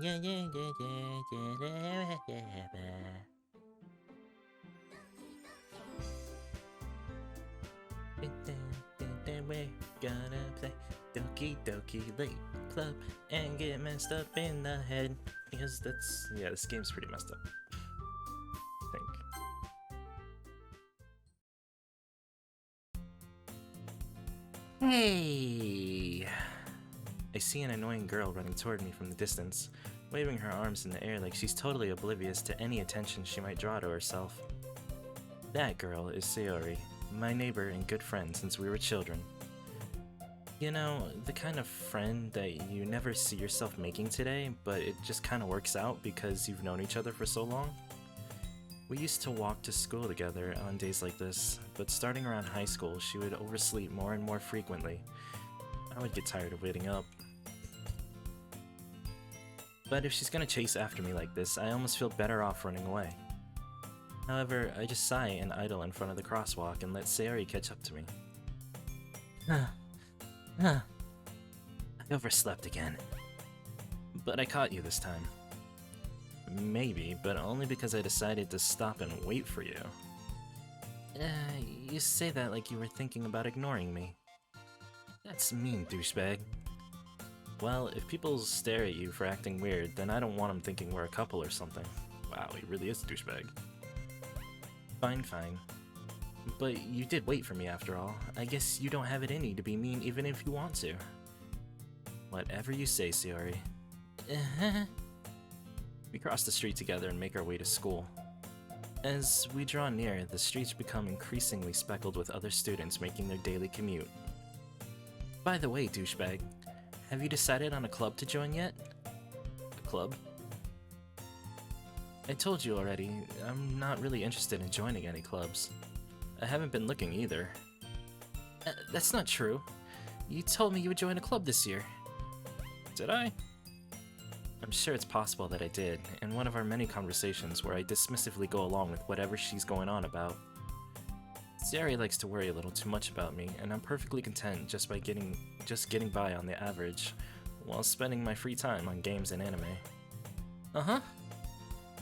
We're gonna play Doki Doki Late Club and get messed up in the head. Because yeah, this game's pretty messed up, I think. Hey! I see an annoying girl running toward me from the distance, waving her arms in the air like she's totally oblivious to any attention she might draw to herself. That girl is Sayori, my neighbor and good friend since we were children. You know, the kind of friend that you never see yourself making today, but it just kind of works out because you've known each other for so long. We used to walk to school together on days like this, but starting around high school, she would oversleep more and more frequently. I would get tired of waiting up. But if she's gonna chase after me like this, I almost feel better off running away. However, I just sigh and idle in front of the crosswalk and let Sayori catch up to me. I overslept again. But I caught you this time. Maybe, but only because I decided to stop and wait for you. You say that like you were thinking about ignoring me. That's mean, douchebag. Well, if people stare at you for acting weird, then I don't want them thinking we're a couple or something. Wow, he really is a douchebag. Fine, fine. But you did wait for me after all. I guess you don't have it in you to be mean even if you want to. Whatever you say, Sayori. We cross the street together and make our way to school. As we draw near, the streets become increasingly speckled with other students making their daily commute. By the way, douchebag, have you decided on a club to join yet? A club? I told you already, I'm not really interested in joining any clubs. I haven't been looking either. That's not true. You told me you would join a club this year. Did I? I'm sure it's possible that I did, in one of our many conversations where I dismissively go along with whatever she's going on about. Sayori likes to worry a little too much about me, and I'm perfectly content just getting by on the average, while spending my free time on games and anime. Uh-huh.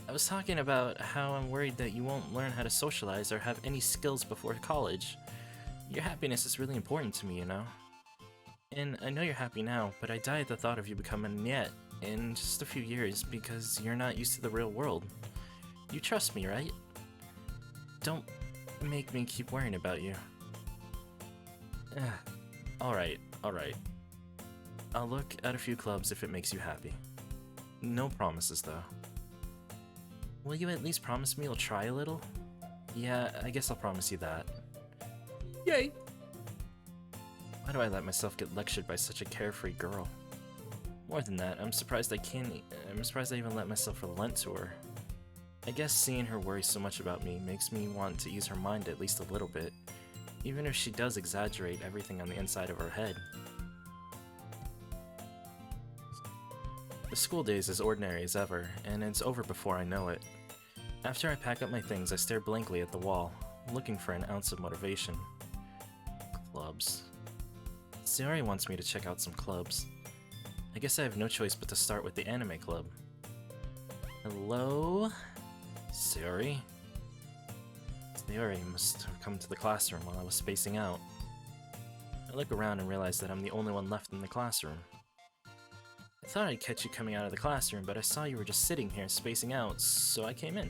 I was talking about how I'm worried that you won't learn how to socialize or have any skills before college. Your happiness is really important to me, you know? And I know you're happy now, but I die at the thought of you becoming a net in just a few years because you're not used to the real world. You trust me, right? Don't make me keep worrying about you. Alright. I'll look at a few clubs if it makes you happy. No promises, though. Will you at least promise me you'll try a little? Yeah, I guess I'll promise you that. Yay! Why do I let myself get lectured by such a carefree girl? More than that, I'm surprised I even let myself relent to her. I guess seeing her worry so much about me makes me want to ease her mind at least a little bit, even if she does exaggerate everything on the inside of her head. The school day is as ordinary as ever, and it's over before I know it. After I pack up my things, I stare blankly at the wall, looking for an ounce of motivation. Clubs. Sayori wants me to check out some clubs. I guess I have no choice but to start with the anime club. Hello? Sayori? Sayori must have come to the classroom while I was spacing out. I look around and realize that I'm the only one left in the classroom. I thought I'd catch you coming out of the classroom, but I saw you were just sitting here spacing out, so I came in.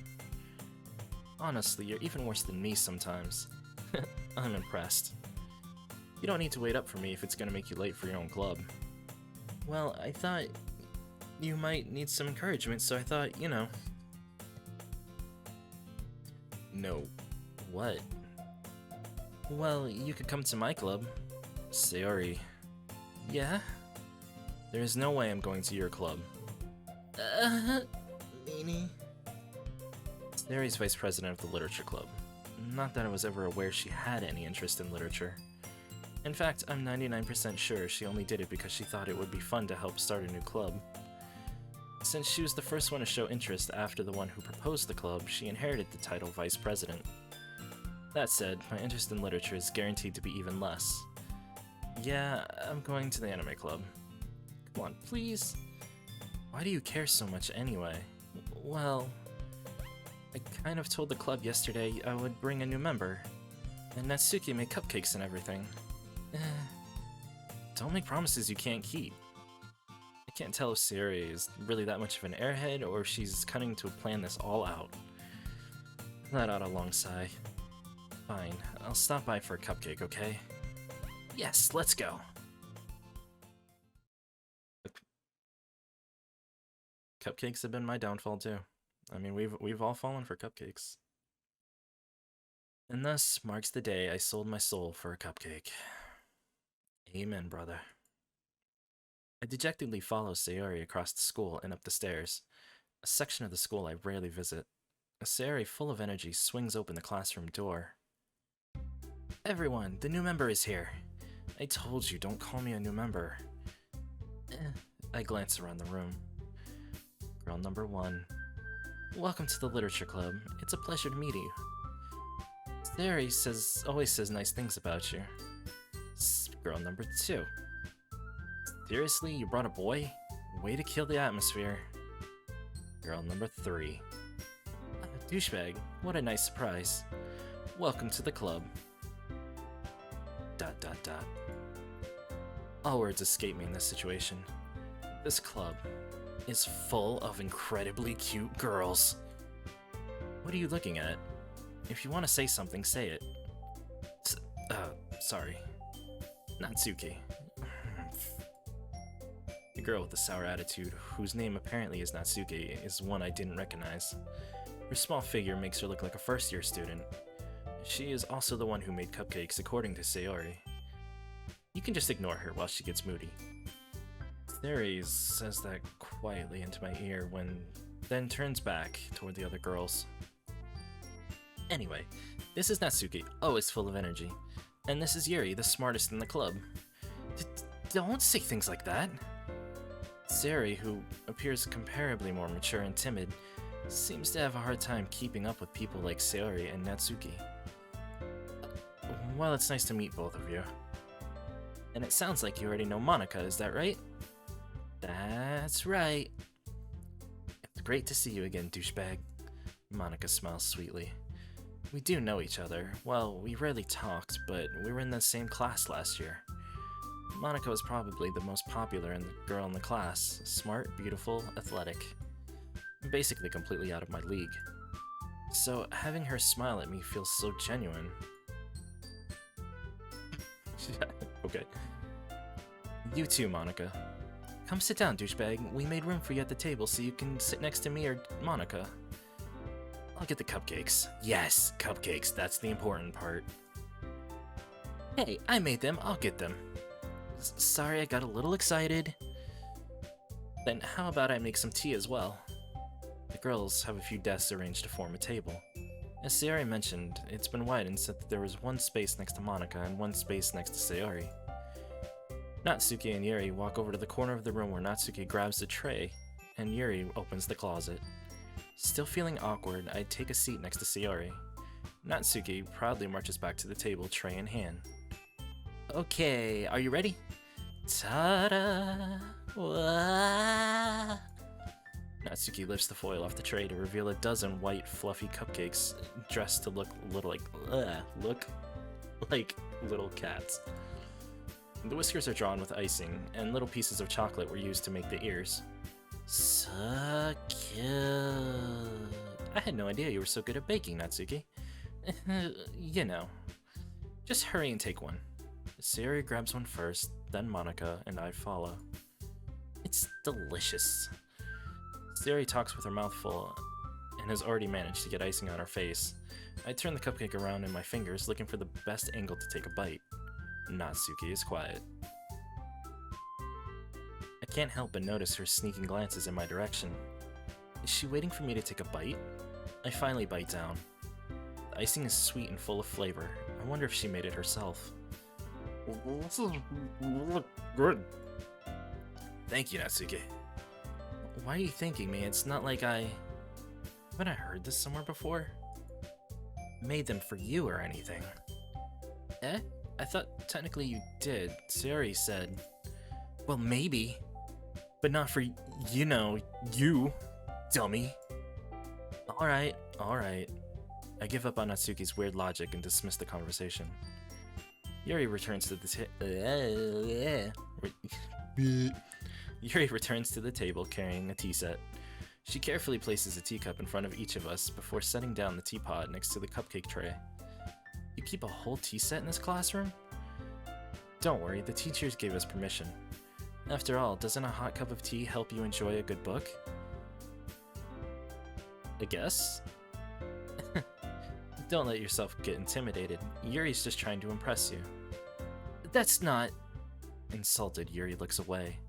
Honestly, you're even worse than me sometimes. I'm impressed. You don't need to wait up for me if it's gonna make you late for your own club. Well, I thought you might need some encouragement, so I thought, you know. No. What? Well, you could come to my club. Sayori. Yeah? There is no way I'm going to your club. Meanie. Sayori's vice president of the literature club. Not that I was ever aware she had any interest in literature. In fact, I'm 99% sure she only did it because she thought it would be fun to help start a new club. Since she was the first one to show interest after the one who proposed the club, she inherited the title vice president. That said, my interest in literature is guaranteed to be even less. Yeah, I'm going to the anime club. Come on, please. Why Why do you care so much anyway? Well, I kind of told the club yesterday I would bring a new member, and Natsuki made cupcakes and everything. Don't make promises you can't keep. I can't tell if Sayori is really that much of an airhead or if she's cunning to plan this all out. Let out a long sigh. Fine, I'll stop by for a cupcake, okay? Yes, let's go! Cupcakes have been my downfall too. I mean, we've all fallen for cupcakes. And thus marks the day I sold my soul for a cupcake. Amen, brother. I dejectedly follow Sayori across the school and up the stairs, a section of the school I rarely visit. Sayori, full of energy, swings open the classroom door. Everyone, the new member is here. I told you, don't call me a new member. I glance around the room. Girl number 1. Welcome to the Literature Club. It's a pleasure to meet you. Sayori always says nice things about you. Girl number 2. Seriously, you brought a boy? Way to kill the atmosphere. Girl number 3. Douchebag, what a nice surprise. Welcome to the club. ... All words escape me in this situation. This club is full of incredibly cute girls. What are you looking at? If you want to say something, say it. Sorry. Natsuki. The girl with the sour attitude, whose name apparently is Natsuki, is one I didn't recognize. Her small figure makes her look like a first-year student. She is also the one who made cupcakes, according to Sayori. You can just ignore her while she gets moody. Sayori says that quietly into my ear then turns back toward the other girls. Anyway, this is Natsuki, always full of energy. And this is Yuri, the smartest in the club. Don't say things like that! Sayori, who appears comparably more mature and timid, seems to have a hard time keeping up with people like Sayori and Natsuki. Well, it's nice to meet both of you. And it sounds like you already know Monika, is that right? That's right. It's great to see you again, douchebag. Monika smiles sweetly. We do know each other. Well, we rarely talked, but we were in the same class last year. Monika was probably the most popular girl in the class. Smart, beautiful, athletic. Basically completely out of my league. So having her smile at me feels so genuine. Okay. You too, Monika. Come sit down, douchebag. We made room for you at the table so you can sit next to me or Monika. I'll get the cupcakes. Yes, cupcakes. That's the important part. Hey, I made them. I'll get them. Sorry, I got a little excited. Then how about I make some tea as well? The girls have a few desks arranged to form a table. As Sayori mentioned, it's been widened so that there was one space next to Monika and one space next to Sayori. Natsuki and Yuri walk over to the corner of the room where Natsuki grabs the tray, and Yuri opens the closet. Still feeling awkward, I take a seat next to Sayori. Natsuki proudly marches back to the table, tray in hand. Okay, are you ready? Ta-da! Wah! Natsuki lifts the foil off the tray to reveal a dozen white, fluffy cupcakes dressed to look like little cats. The whiskers are drawn with icing, and little pieces of chocolate were used to make the ears. So cute. I had no idea you were so good at baking, Natsuki. You know. Just hurry and take one. Sayori grabs one first, then Monika, and I follow. It's delicious. Sayori talks with her mouth full, and has already managed to get icing on her face. I turn the cupcake around in my fingers, looking for the best angle to take a bite. Natsuki is quiet. I can't help but notice her sneaking glances in my direction. Is she waiting for me to take a bite? I finally bite down. The icing is sweet and full of flavor. I wonder if she made it herself. This is good. Thank you, Natsuki. Why are you thanking me? It's not like haven't I heard this somewhere before? Made them for you or anything. Eh? I thought technically you did. Sayori said. Well, maybe. But not for, you, dummy. Alright, alright. I give up on Natsuki's weird logic and dismiss the conversation. Yuri returns to the Yuri returns to the table carrying a tea set. She carefully places a teacup in front of each of us before setting down the teapot next to the cupcake tray. You keep a whole tea set in this classroom? Don't worry, the teachers gave us permission. After all, doesn't a hot cup of tea help you enjoy a good book? I guess? Don't let yourself get intimidated. Yuri's just trying to impress you. That's not... Insulted, Yuri looks away.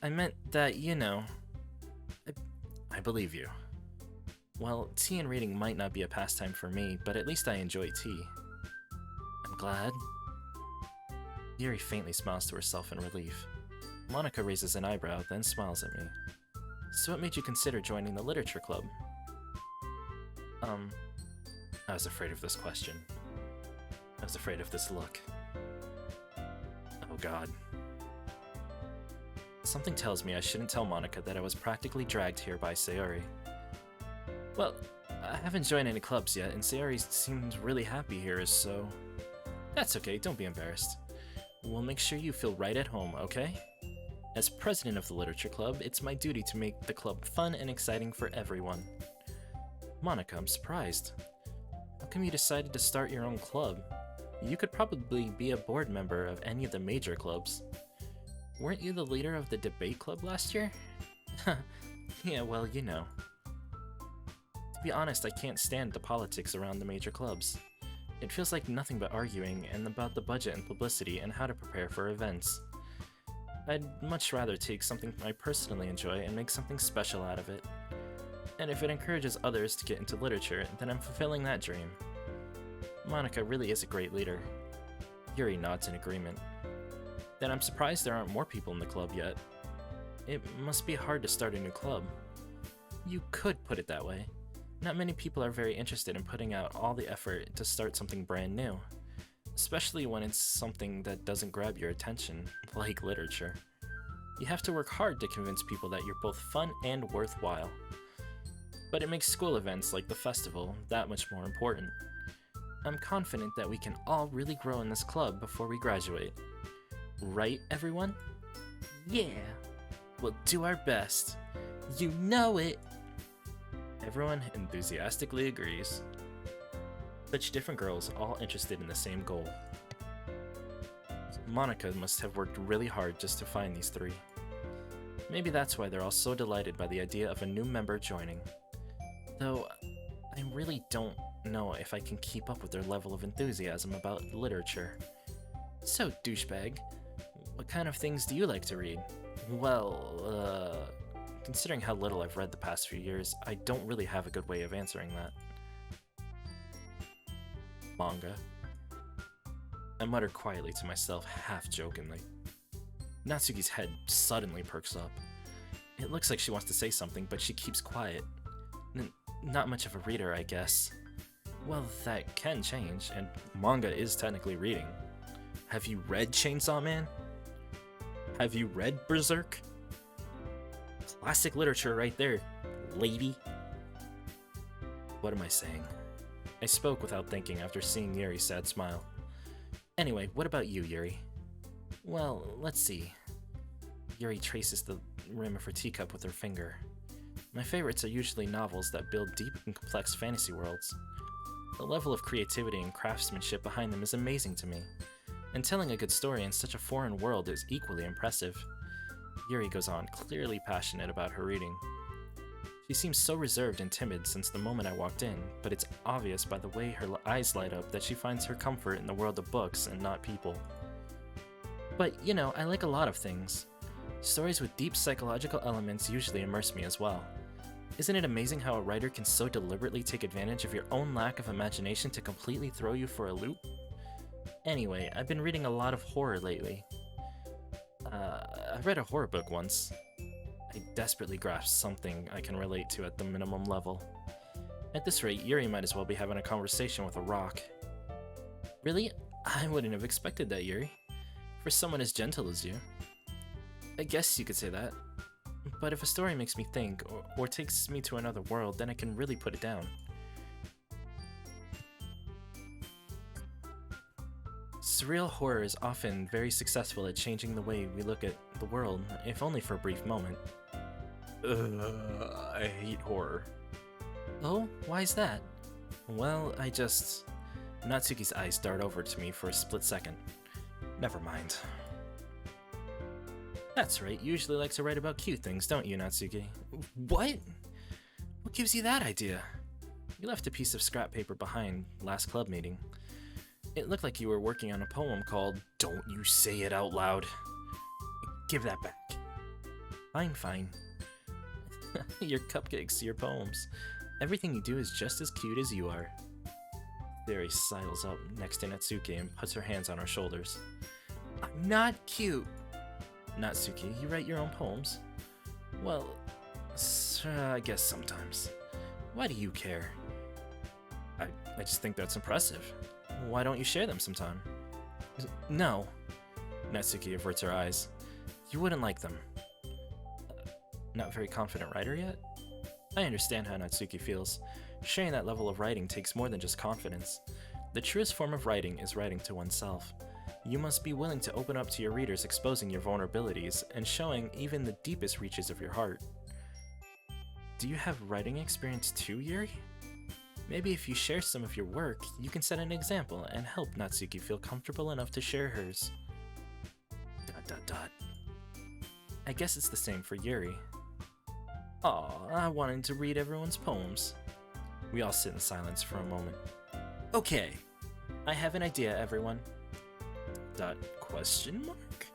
I meant that, I believe you. Well, tea and reading might not be a pastime for me, but at least I enjoy tea. I'm glad. Yuri faintly smiles to herself in relief. Monica raises an eyebrow, then smiles at me. So what made you consider joining the literature club? I was afraid of this question. I was afraid of this look. Oh god. Something tells me I shouldn't tell Monica that I was practically dragged here by Sayori. Well, I haven't joined any clubs yet, and Sayori seems really happy here, so... That's okay, don't be embarrassed. We'll make sure you feel right at home, okay? As president of the literature club, it's my duty to make the club fun and exciting for everyone. Monica, I'm surprised. How come you decided to start your own club? You could probably be a board member of any of the major clubs. Weren't you the leader of the debate club last year? Yeah, well, To be honest, I can't stand the politics around the major clubs. It feels like nothing but arguing and about the budget and publicity and how to prepare for events. I'd much rather take something I personally enjoy and make something special out of it. And if it encourages others to get into literature, then I'm fulfilling that dream. Monica really is a great leader. Yuri nods in agreement. Then I'm surprised there aren't more people in the club yet. It must be hard to start a new club. You could put it that way. Not many people are very interested in putting out all the effort to start something brand new, especially when it's something that doesn't grab your attention, like literature. You have to work hard to convince people that you're both fun and worthwhile. But it makes school events like the festival that much more important. I'm confident that we can all really grow in this club before we graduate. Right, everyone? Yeah! We'll do our best. You know it! Everyone enthusiastically agrees. Such different girls, all interested in the same goal. Monica must have worked really hard just to find these three. Maybe that's why they're all so delighted by the idea of a new member joining. Though, I really don't know if I can keep up with their level of enthusiasm about literature. So, douchebag, what kind of things do you like to read? Well, considering how little I've read the past few years, I don't really have a good way of answering that. Manga. I muttered quietly to myself, half-jokingly. Natsuki's head suddenly perks up. It looks like she wants to say something, but she keeps quiet. Not much of a reader, I guess. Well, that can change, and manga is technically reading. Have you read Chainsaw Man? Have you read Berserk? Classic literature right there, lady. What am I saying? I spoke without thinking after seeing Yuri's sad smile. Anyway, what about you, Yuri? Well, let's see. Yuri traces the rim of her teacup with her finger. My favorites are usually novels that build deep and complex fantasy worlds. The level of creativity and craftsmanship behind them is amazing to me, and telling a good story in such a foreign world is equally impressive. Yuri goes on, clearly passionate about her reading. She seems so reserved and timid since the moment I walked in, but it's obvious by the way her eyes light up that she finds her comfort in the world of books and not people. But, I like a lot of things. Stories with deep psychological elements usually immerse me as well. Isn't it amazing how a writer can so deliberately take advantage of your own lack of imagination to completely throw you for a loop? Anyway, I've been reading a lot of horror lately. I read a horror book once. I desperately grasped something I can relate to at the minimum level. At this rate, Yuri might as well be having a conversation with a rock. Really? I wouldn't have expected that, Yuri. For someone as gentle as you. I guess you could say that. But if a story makes me think, or takes me to another world, then I can really put it down. Surreal horror is often very successful at changing the way we look at the world, if only for a brief moment. I hate horror. Oh, why is that? Well, Natsuki's eyes dart over to me for a split second. Never mind. That's right, you usually like to write about cute things, don't you, Natsuki? What? What gives you that idea? You left a piece of scrap paper behind last club meeting. It looked like you were working on a poem called Don't You Say It Out Loud. Give that back. Fine. Your cupcakes, your poems. Everything you do is just as cute as you are. Theory sidles up next to Natsuki and puts her hands on her shoulders. I'm not cute. Natsuki, you write your own poems? Well, I guess sometimes. Why do you care? I just think that's impressive. Why don't you share them sometime? No. Natsuki averts her eyes. You wouldn't like them. Not very confident writer yet? I understand how Natsuki feels. Sharing that level of writing takes more than just confidence. The truest form of writing is writing to oneself. You must be willing to open up to your readers, exposing your vulnerabilities and showing even the deepest reaches of your heart. Do you have writing experience too, Yuri? Maybe if you share some of your work, you can set an example and help Natsuki feel comfortable enough to share hers. ... I guess it's the same for Yuri. Aw, I wanted to read everyone's poems. We all sit in silence for a moment. Okay, I have an idea, everyone. ... Question mark?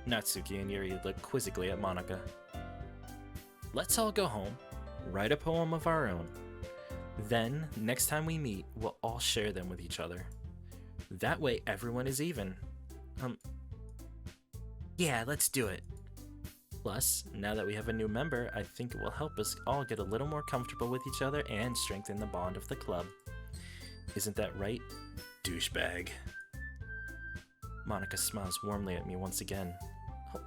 Natsuki and Yuri look quizzically at Monika. Let's all go home, write a poem of our own. Then, next time we meet, we'll all share them with each other. That way, everyone is even. Yeah, let's do it. Plus, now that we have a new member, I think it will help us all get a little more comfortable with each other and strengthen the bond of the club. Isn't that right, douchebag? Monika smiles warmly at me once again.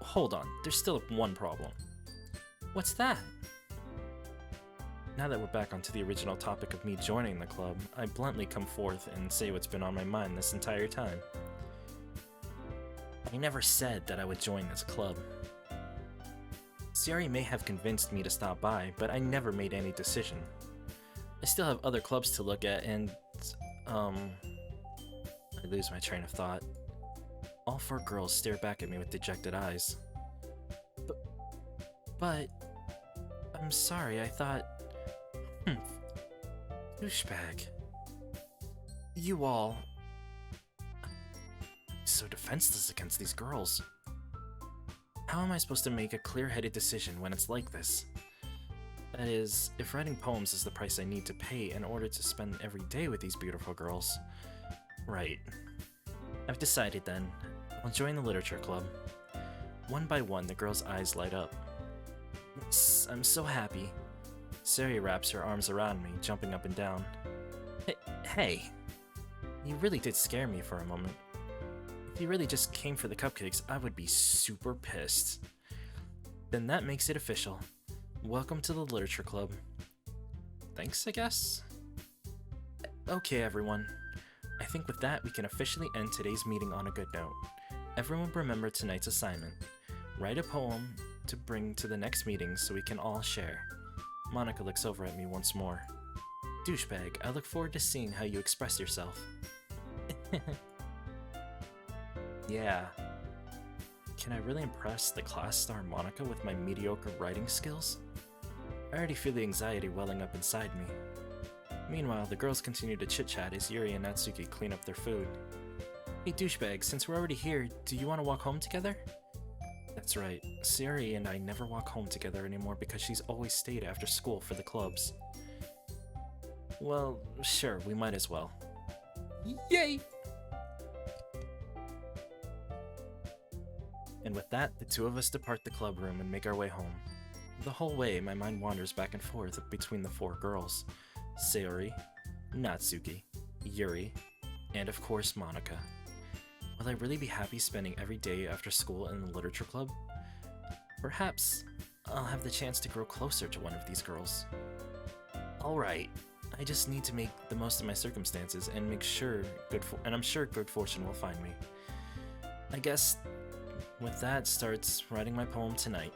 Hold on, there's still one problem. What's that? Now that we're back onto the original topic of me joining the club, I bluntly come forth and say what's been on my mind this entire time. I never said that I would join this club. Sayori may have convinced me to stop by, but I never made any decision. I still have other clubs to look at and, I lose my train of thought. All four girls stare back at me with dejected eyes. But, I'm sorry, I thought... Douchebag. You all... so defenseless against these girls. How am I supposed to make a clear-headed decision when it's like this? That is, if writing poems is the price I need to pay in order to spend every day with these beautiful girls. Right. I've decided then. I'll join the literature club. One by one, the girls' eyes light up. Yes, I'm so happy. Sayori wraps her arms around me, jumping up and down. Hey! You really did scare me for a moment. If you really just came for the cupcakes, I would be super pissed. Then that makes it official. Welcome to the literature club. Thanks, I guess? Okay, everyone. I think with that, we can officially end today's meeting on a good note. Everyone remember tonight's assignment. Write a poem to bring to the next meeting so we can all share. Monika looks over at me once more. Douchebag, I look forward to seeing how you express yourself. Yeah. Can I really impress the class star Monika with my mediocre writing skills? I already feel the anxiety welling up inside me. Meanwhile, the girls continue to chit-chat as Yuri and Natsuki clean up their food. Hey douchebag, since we're already here, do you want to walk home together? That's right, Sayori and I never walk home together anymore because she's always stayed after school for the clubs. Well, sure, we might as well. Yay! And with that, the two of us depart the club room and make our way home. The whole way, my mind wanders back and forth between the four girls. Sayori, Natsuki, Yuri, and of course Monika. Will I really be happy spending every day after school in the literature club? Perhaps I'll have the chance to grow closer to one of these girls. Alright, I just need to make the most of my circumstances and make sure I'm sure good fortune will find me. I guess with that starts writing my poem tonight.